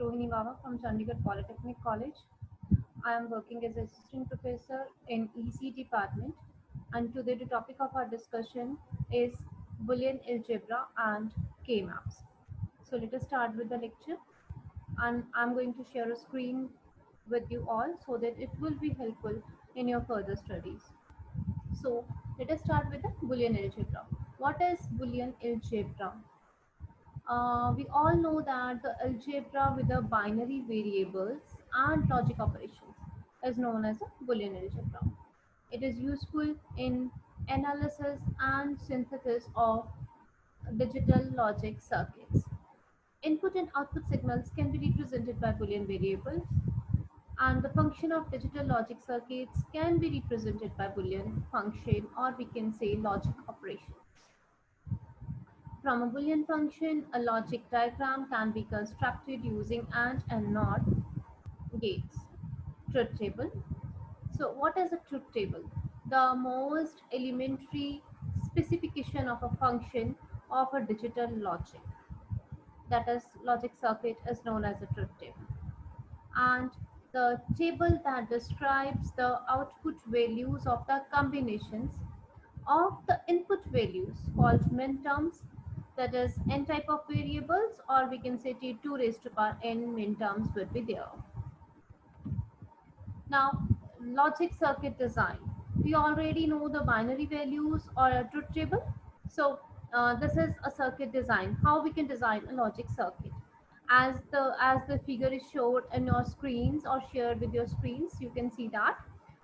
Rohini Baba from Chandigarh Polytechnic College. I am working as assistant professor in EC department, and today the topic of our discussion is Boolean algebra and K-maps. So let us start with the lecture, and I'm going to share a screen with you all so that it will be helpful in your further studies. So let us start with the Boolean algebra. What is Boolean algebra? We all know that the algebra with the binary variables and logic operations is known as a Boolean algebra. It is useful in analysis and synthesis of digital logic circuits. Input and output signals can be represented by Boolean variables, and the function of digital logic circuits can be represented by Boolean function, or we can say logic operation. From a Boolean function, a logic diagram can be constructed using and NOT gates. Truth table. So what is a truth table? The most elementary specification of a function of a digital logic, that is logic circuit, is known as a truth table. And the table that describes the output values of the combinations of the input values called minterms, that is n type of variables, or we can say t2 raised to power n minterms would be there. Now, logic circuit design. We already know the binary values or a truth table. So this is a circuit design. How we can design a logic circuit? As the figure is showed in your screens or shared with your screens, you can see that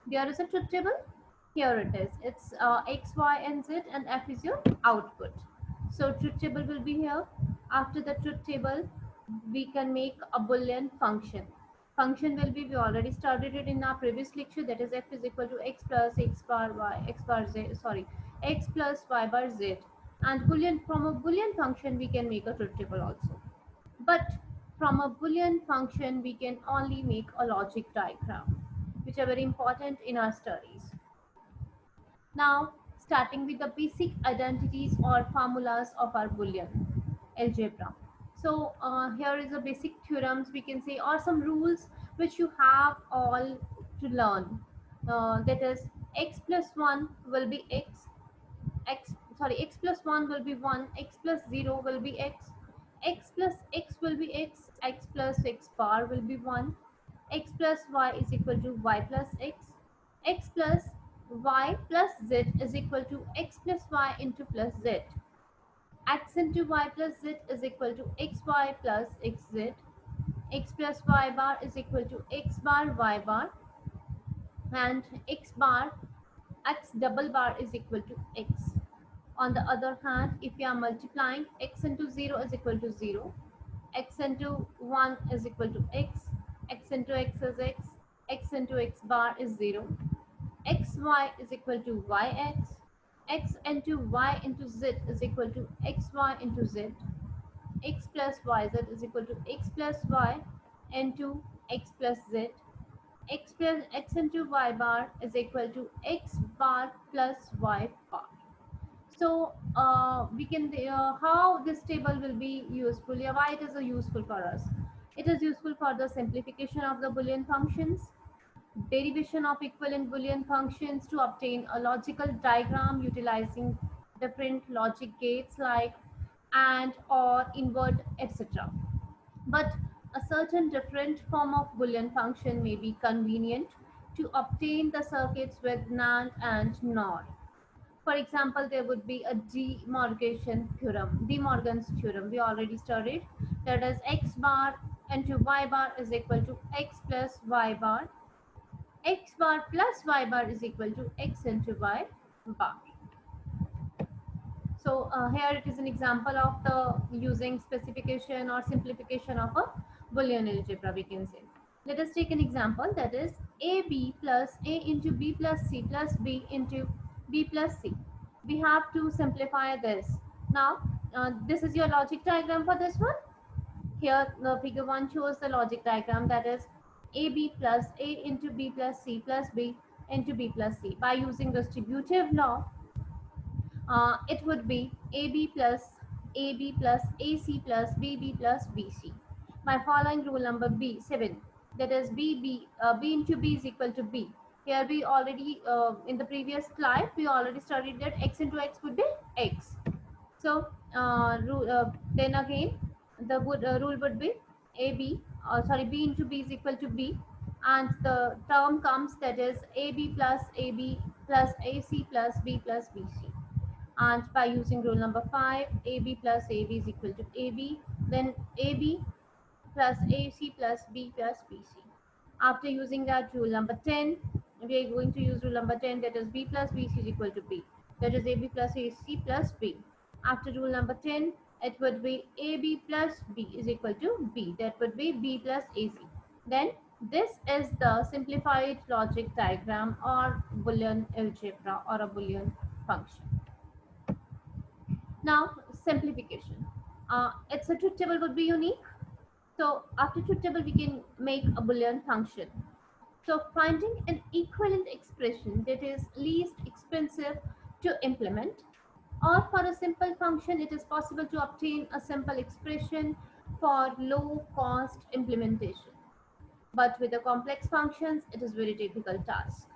there is a truth table. Here it is. It's x, y, and z, and f is your output. So truth table will be here. After the truth table, we can make a Boolean function. Function will be, we already studied it in our previous lecture, that is f is equal to x plus x bar y, x bar z, sorry, x plus y bar z. And Boolean, from a Boolean function, we can make a truth table also. But from a Boolean function, we can only make a logic diagram, which are very important in our studies. Now, starting with the basic identities or formulas of our Boolean algebra. So here is the basic theorems, we can say, or some rules which you have all to learn. That is, x plus 1 will be x plus 1 will be 1, x plus 0 will be x plus x will be x plus x bar will be 1, x plus y is equal to y plus x plus y plus z is equal to x plus y into plus z, x into y plus z is equal to xy plus xz, x plus y bar is equal to x bar y bar, and x bar x double bar is equal to x. On the other hand, if you are multiplying, x into 0 is equal to 0, x into 1 is equal to x into x is x into x bar is 0, xy is equal to yx, x into y into z is equal to xy into z, x plus yz is equal to x plus y into x plus z, x plus x into y bar is equal to x bar plus y bar. So we can how this table will be useful. Yeah, why it is useful for us? It is useful for the simplification of the Boolean functions, derivation of equivalent Boolean functions to obtain a logical diagram utilizing different logic gates like and, or, invert, etc. But a certain different form of Boolean function may be convenient to obtain the circuits with NAND and NOR. For example, there would be a De Morgan's theorem. We already studied, that is x bar into y bar is equal to x plus y bar, x bar plus y bar is equal to x into y bar. So here it is an example of the using specification or simplification of a Boolean algebra, we can say. Let us take an example, that is AB plus A into B plus C plus B into B plus C. We have to simplify this. Now, this is your logic diagram for this one. Here, the figure 1 shows the logic diagram, that is AB plus A into B plus C plus B into B plus C. By using distributive law, it would be AB plus AC plus BB plus BC. by following rule number B7, that is B into B is equal to B. Here we already, in the previous slide, we already studied that x into x would be x. So then again, the rule would be B into B is equal to B, and the term comes, that is AB plus AB plus AC plus B plus BC. And by using rule number 5, AB plus AB is equal to AB, then AB plus AC plus B plus BC. After using that, rule number 10, we are going to use rule number 10, that is B plus BC is equal to B, that is AB plus AC plus B. After rule number 10, it would be AB plus B is equal to B, that would be B plus AC. Then this is the simplified logic diagram or Boolean algebra or a Boolean function. Now simplification. Its a truth table would be unique. So after truth table, we can make a Boolean function. So finding an equivalent expression that is least expensive to implement, or for a simple function, it is possible to obtain a simple expression for low cost implementation. But with the complex functions, it is very difficult task.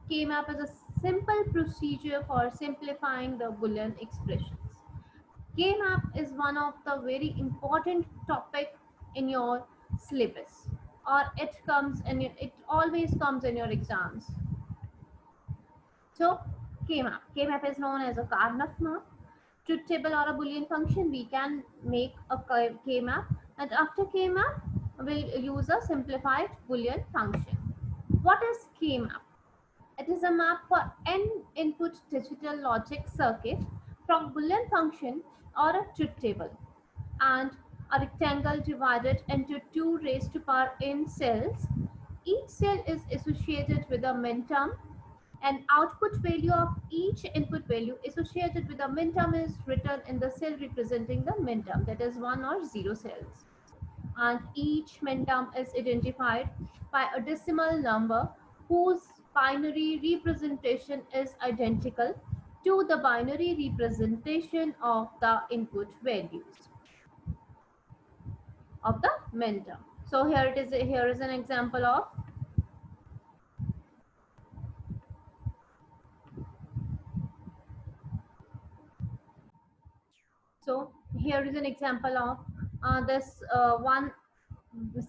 K-map is a simple procedure for simplifying the Boolean expressions. K-map is one of the very important topic in your syllabus, or it always comes in your exams. So K-map is known as a Karnaugh map, truth table or a Boolean function. We can make a K-map, and after K-map, we'll use a simplified Boolean function. What is K-map? It is a map for n input digital logic circuit from Boolean function or a truth table, and a rectangle divided into 2 raised to power n cells. Each cell is associated with a minterm, and output value of each input value associated with a minterm is written in the cell representing the minterm, that is 1 or 0 cells. And each minterm is identified by a decimal number whose binary representation is identical to the binary representation of the input values of the minterm. So here is an example of this one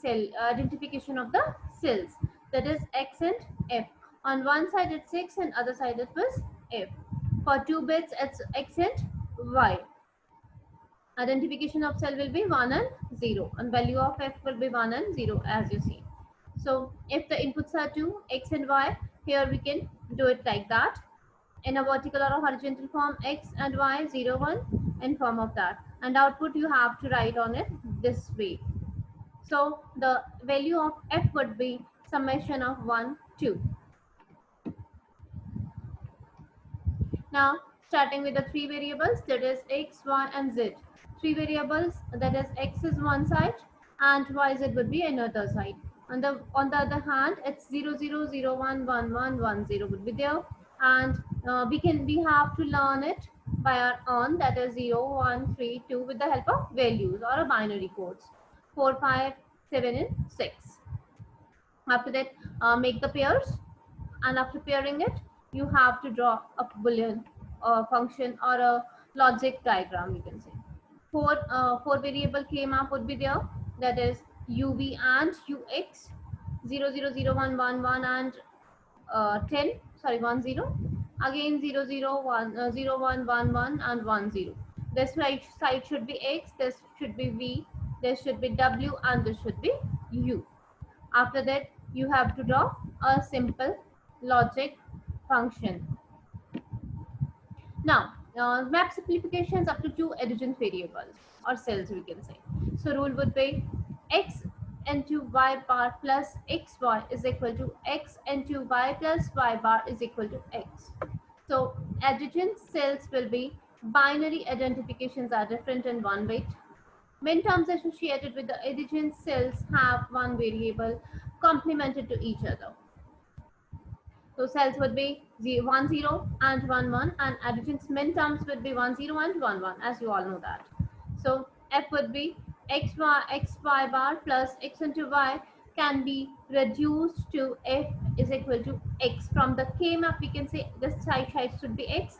cell identification of the cells, that is x and f. On one side it's x and other side it was f. For 2 bits it's x and y. Identification of cell will be 1 and 0, and value of f will be 1 and 0, as you see. So if the inputs are 2, x and y, here we can do it like that, in a vertical or a horizontal form, x and y, 0 1, in form of that, and output you have to write on it this way. So the value of f would be summation of 1 2. Now starting with the 3 variables, that is x, y and z. 3 variables, that is x is one side and y z would be another side. On the other hand, it's 0 0 0 1 1 1 1 0 would be there, and we have to learn it by our own, that is 0 1 3 2 with the help of values or a binary codes 4 5 7 and 6. After that, make the pairs, and after pairing it, you have to draw a Boolean function or a logic diagram, you can say. Four variable K-map would be there, that is UV and UX, 0 0 0 1 1 1 and 10, sorry 1 0, again 0 0 1 0 1 1 1 and 1 0. This side should be X, this should be V, this should be W, and this should be U. After that, you have to draw a simple logic function. Now, map simplifications up to 2 adjacent variables or cells, we can say. So rule would be x into y bar plus xy is equal to x into y plus y bar is equal to x. So adjacent cells will be binary identifications are different in 1 bit. Minterms associated with the adjacent cells have one variable complemented to each other. So cells would be 1 0 and 1 1, and adjacent minterms would be 1 0 and 1 1, as you all know that. So f would be y bar plus x into y can be reduced to f is equal to x. From the k map we can say this side should be x,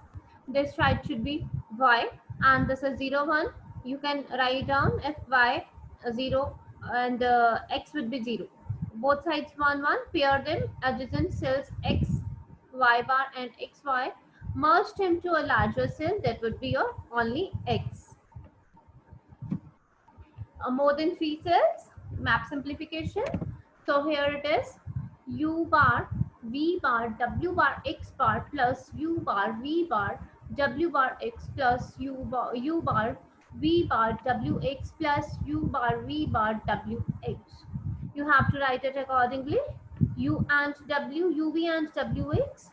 this side should be y, and this is 0 1. You can write down f y 0 and x would be 0. Both sides 1 1, pair them adjacent cells x y bar and xy, merged into a larger cell, that would be your only x. More than 3 cells, map simplification. So here it is, u bar v bar w bar x bar plus u bar v bar w bar x plus u bar v bar w x plus u bar v bar w x. You have to write it accordingly. U and w, uv and wx.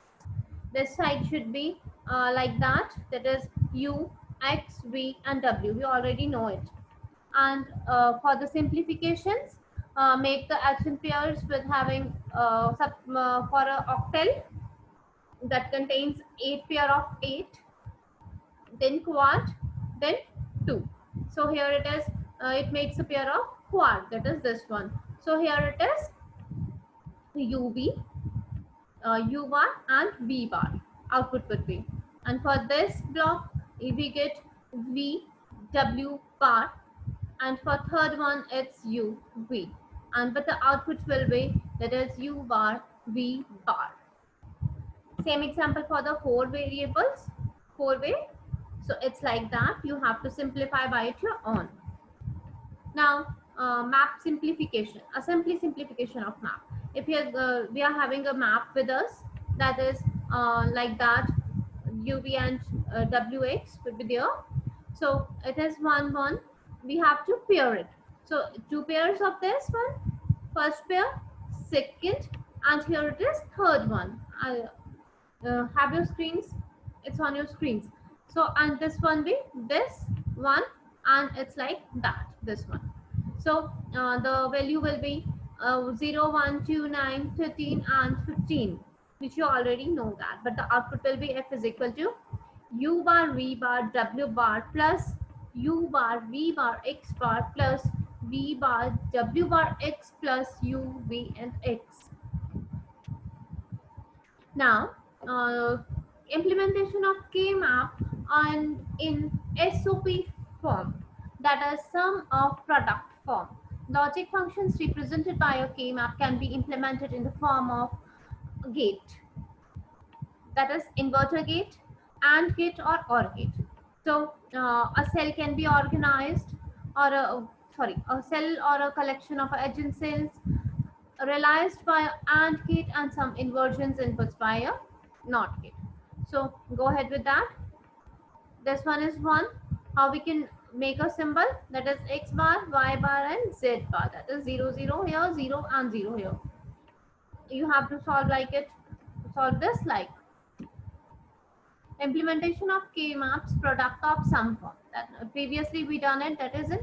This side should be like that, that is u, x, v and w. We already know it. And for the simplifications, make the adjacent pairs with having for a octal that contains 8 pair of 8, then quad, then 2. So here it is, it makes a pair of quad, that is this one. So here it is uv, u bar and v bar output would be. And for this block we get v, w bar, and for third one it's u, v, and but the output will be that is u bar, v bar. Same example for the 4 variables, 4-way. So it's like that. You have to simplify by your own. Now map simplification, a simplification of map. If we are having a map with us, that is like that, uv and wx would be there. So it is 1 1. We have to pair it. So 2 pairs of this one, first pair, second, and here it is third one. Have your screens, it's on your screens. So and this one be this one, and it's like that, this one. So the value will be 0 1 2 9 13 and 15, which you already know that, but the output will be f is equal to u bar v bar w bar plus u bar v bar x bar plus v bar w bar x plus u, v and x. Now implementation of k-map and in SOP form, that is sum of product form. Logic functions represented by a k-map can be implemented in the form of gate, that is inverter gate, AND gate or OR gate. So a cell can be organized, or a cell or a collection of adjacent cells realized by AND gate and some inversions inputs by a NOT gate. So go ahead with that. This one is 1. How we can make a symbol, that is x bar, y bar and z bar, that is 0 0 here, 0 and 0 here. You have to solve like it, solve this like implementation of k-maps product of sum form. That previously we done it, that is in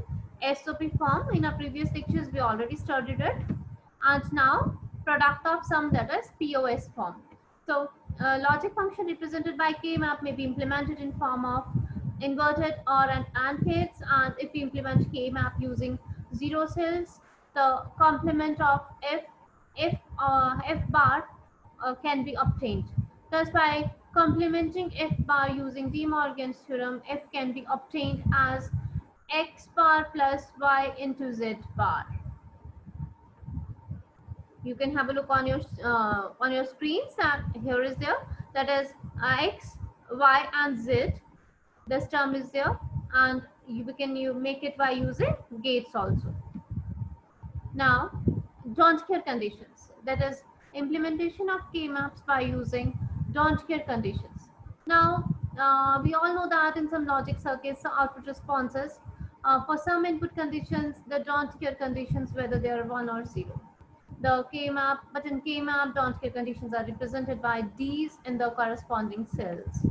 SOP form. In our previous lectures we already studied it. And now product of sum, that is POS form. So logic function represented by k-map may be implemented in form of inverted OR and AND gates, and if we implement k-map using 0 cells, the complement of f bar can be obtained. Thus by complementing f bar using De Morgan's theorem, f can be obtained as x bar plus y into z bar. You can have a look on your screens, and here is there, that is x, y and z. This term is there, and you make it by using gates also. Now don't care conditions, that is implementation of k-maps by using don't care conditions. Now we all know that in some logic circuits, the output responses for some input conditions, the don't care conditions, whether they are 1 or 0. The k-map, but in k-map, don't care conditions are represented by these in the corresponding cells.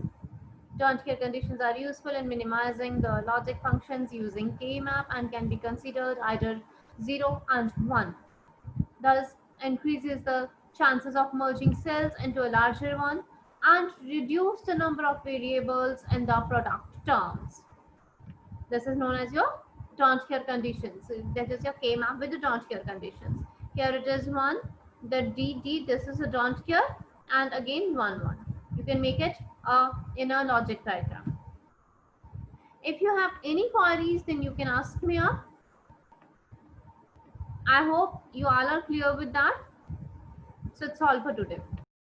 Don't care conditions are useful in minimizing the logic functions using k-map and can be considered either 0 and 1. Thus increases the chances of merging cells into a larger one and reduce the number of variables in the product terms. This is known as your don't care conditions. So that is your K map with the don't care conditions. Here it is 1, the D, this is a don't care, and again 1, 1. You can make it a inner logic diagram. If you have any queries, then you can ask me up. I hope you all are clear with that. So it's all for today.